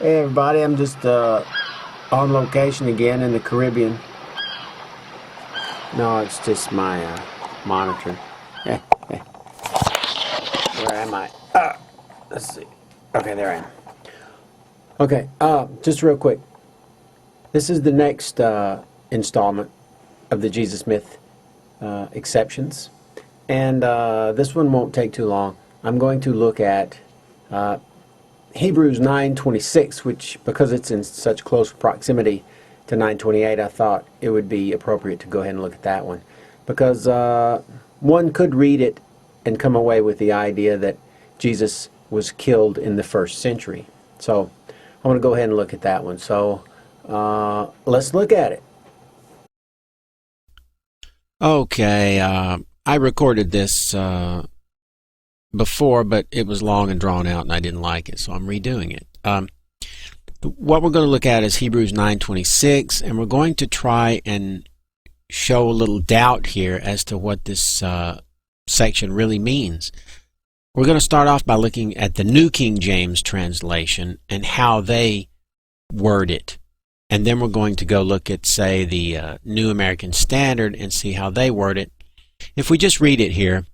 Hey everybody, I'm just on location again in the Caribbean. No, it's just my monitor. Where am I? Let's see. Okay, there I am. Okay, just real quick. This is the next installment of the Jesus Myth exceptions. And this one won't take too long. I'm going to look at Hebrews 9:26, which, because it's in such close proximity to 9:28, I thought it would be appropriate to go ahead and look at that one. Because one could read it and come away with the idea that Jesus was killed in the first century. So I want to go ahead and look at that one. So let's look at it. Okay, I recorded this before, but it was long and drawn out and I didn't like it, so I'm redoing it. What we're going to look at is Hebrews 9:26, and we're going to try and show a little doubt here as to what this section really means. We're going to start off by looking at the New King James translation and how they word it. And then we're going to go look at, say, the New American Standard and see how they word it. If we just read it here,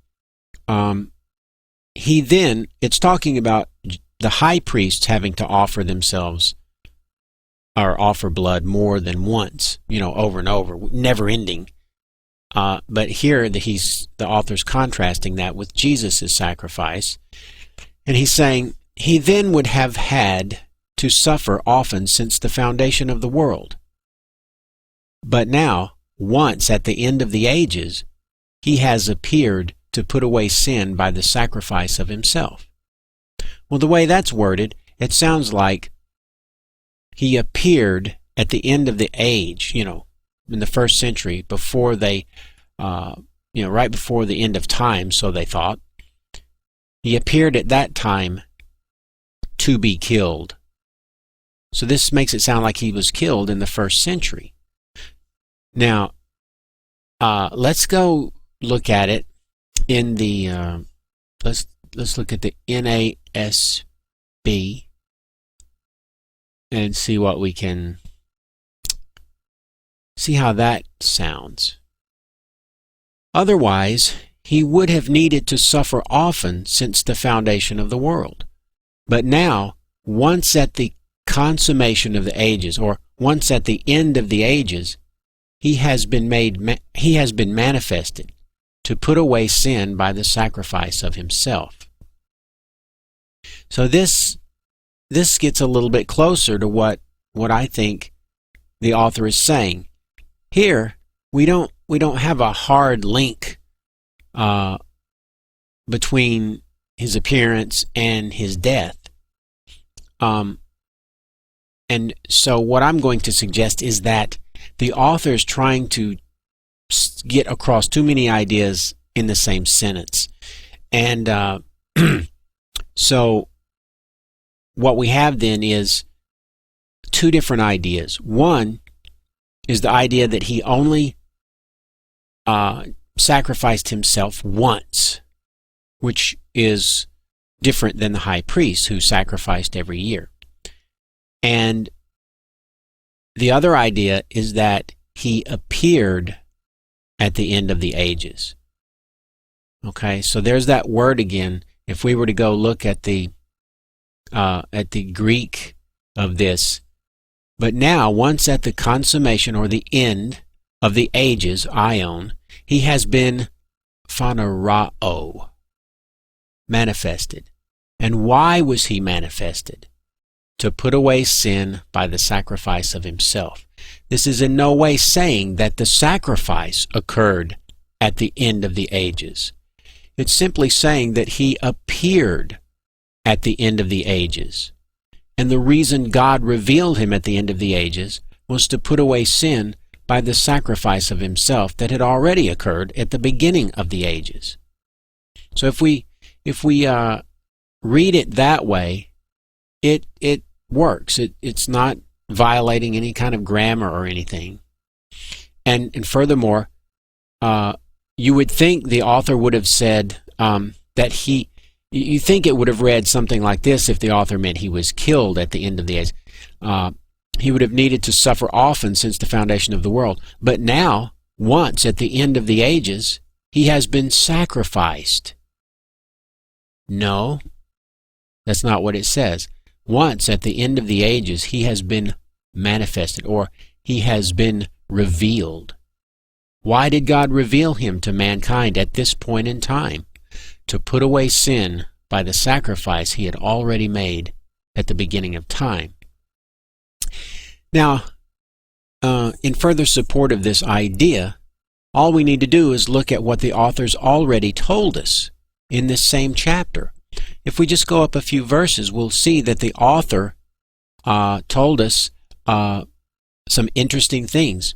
it's talking about the high priests having to offer themselves or offer blood more than once, over and over, never ending. But here the author's contrasting that with Jesus' sacrifice. And he's saying he then would have had to suffer often since the foundation of the world. But now, once at the end of the ages, he has appeared to put away sin by the sacrifice of himself. Well, the way that's worded, it sounds like he appeared at the end of the age, in the first century, before they, right before the end of time, so they thought. He appeared at that time to be killed. So this makes it sound like he was killed in the first century. Now, let's go look at it in the, let's look at the NASB and see what we can, see how that sounds. Otherwise, he would have needed to suffer often since the foundation of the world. But now, once at the consummation of the ages, or once at the end of the ages, he has been manifested to put away sin by the sacrifice of himself. So this gets a little bit closer to what I think the author is saying. Here, we don't have a hard link between his appearance and his death. And so what I'm going to suggest is that the author is trying to get across too many ideas in the same sentence. And so what we have then is two different ideas. One is the idea that he only sacrificed himself once, which is different than the high priest who sacrificed every year. And the other idea is that he appeared at the end of the ages. Okay, so there's that word again. If we were to go look at the Greek of this, but now once at the consummation or the end of the ages, aion, he has been phanerao, manifested. And why was he manifested? To put away sin by the sacrifice of himself. This is in no way saying that the sacrifice occurred at the end of the ages. It's simply saying that he appeared at the end of the ages. And the reason God revealed him at the end of the ages was to put away sin by the sacrifice of himself that had already occurred at the beginning of the ages. So if we read it that way, it works. It's not violating any kind of grammar or anything. And furthermore, you would think the author would have said that You think it would have read something like this if the author meant he was killed at the end of the age. He would have needed to suffer often since the foundation of the world. But now, once at the end of the ages, he has been sacrificed. No, that's not what it says. Once at the end of the ages, he has been manifested, or he has been revealed. Why did God reveal him to mankind at this point in time? To put away sin by the sacrifice he had already made at the beginning of time. Now, in further support of this idea, all we need to do is look at what the author's already told us in this same chapter. If we just go up a few verses, we'll see that the author told us some interesting things.